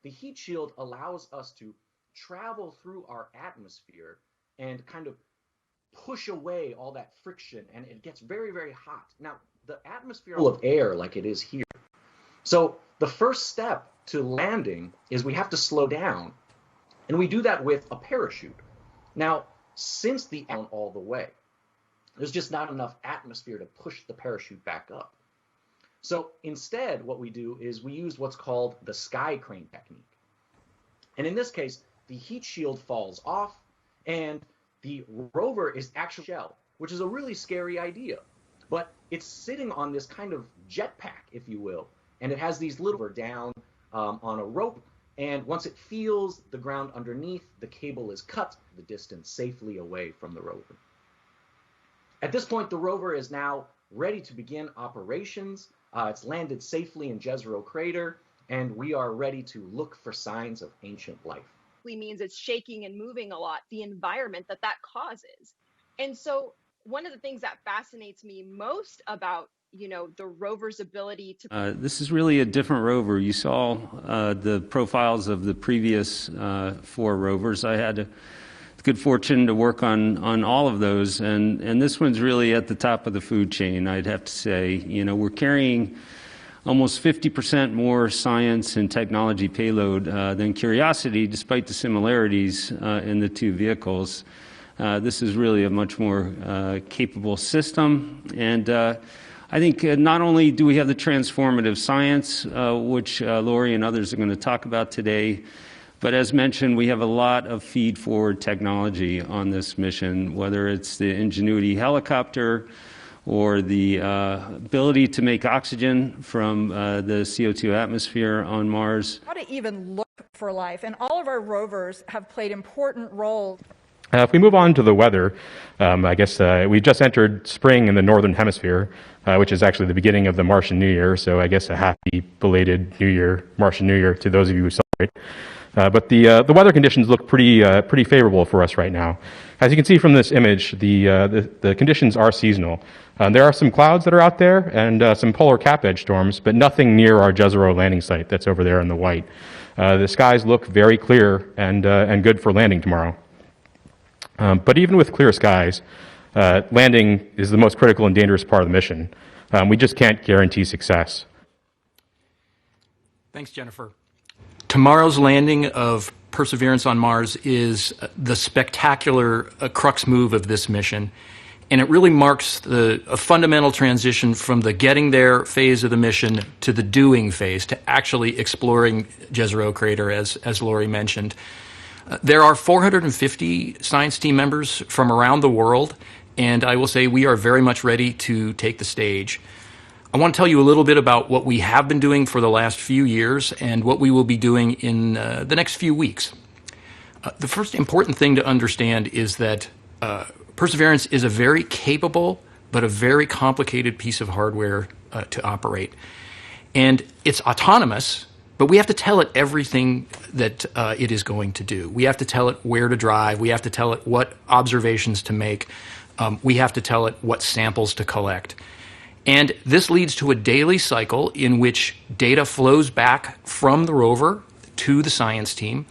the heat shield allows us to travel through our atmosphere and kind of push away all that friction, and it gets very, very hot. Now, the atmosphere is full of air like it is here. So the first step to landing is we have to slow down, and we do that with a parachute. Now, since the down all the way, there's just not enough atmosphere to push the parachute back up. So instead, what we do is we use what's called the sky crane technique. And in this case, the heat shield falls off, and the rover is actually a shell, which is a really scary idea. But it's sitting on this kind of jetpack, if you will, and it has these little down on a rope, and once it feels the ground underneath, the cable is cut the distance safely away from the rover. At this point, the rover is now ready to begin operations. It's landed safely in Jezero Crater, and we are ready to look for signs of ancient life. Means it's shaking and moving a lot, the environment that causes. And so one of the things that fascinates me most about, the rover's ability to... This is really a different rover. You saw the profiles of the previous 4 rovers. I had the good fortune to work on all of those, and this one's really at the top of the food chain, I'd have to say. We're carrying almost 50% more science and technology payload than Curiosity, despite the similarities in the 2 vehicles. This is really a much more capable system, and I think not only do we have the transformative science, which Lori and others are going to talk about today, but as mentioned, we have a lot of feed-forward technology on this mission, whether it's the Ingenuity helicopter or the ability to make oxygen from the CO2 atmosphere on Mars. How to even look for life, and all of our rovers have played important roles. If we move on to the weather, I guess we just entered spring in the northern hemisphere, which is actually the beginning of the Martian New Year, so I guess a happy belated New Year, Martian New Year to those of you who celebrate. But the weather conditions look pretty favorable for us right now. As you can see from this image, the conditions are seasonal. There are some clouds that are out there and some polar cap edge storms, but nothing near our Jezero landing site that's over there in the white. The skies look very clear and good for landing tomorrow. But even with clear skies, landing is the most critical and dangerous part of the mission. We just can't guarantee success. Thanks, Jennifer. Tomorrow's landing of Perseverance on Mars is the spectacular crux move of this mission, and it really marks a fundamental transition from the getting there phase of the mission to the doing phase, to actually exploring Jezero Crater, as Lori mentioned. There are 450 science team members from around the world, and I will say we are very much ready to take the stage. I want to tell you a little bit about what we have been doing for the last few years and what we will be doing in the next few weeks. The first important thing to understand is that Perseverance is a very capable but a very complicated piece of hardware to operate. And it's autonomous, but we have to tell it everything that it is going to do. We have to tell it where to drive. We have to tell it what observations to make. We have to tell it what samples to collect. And this leads to a daily cycle in which data flows back from the rover to the science team.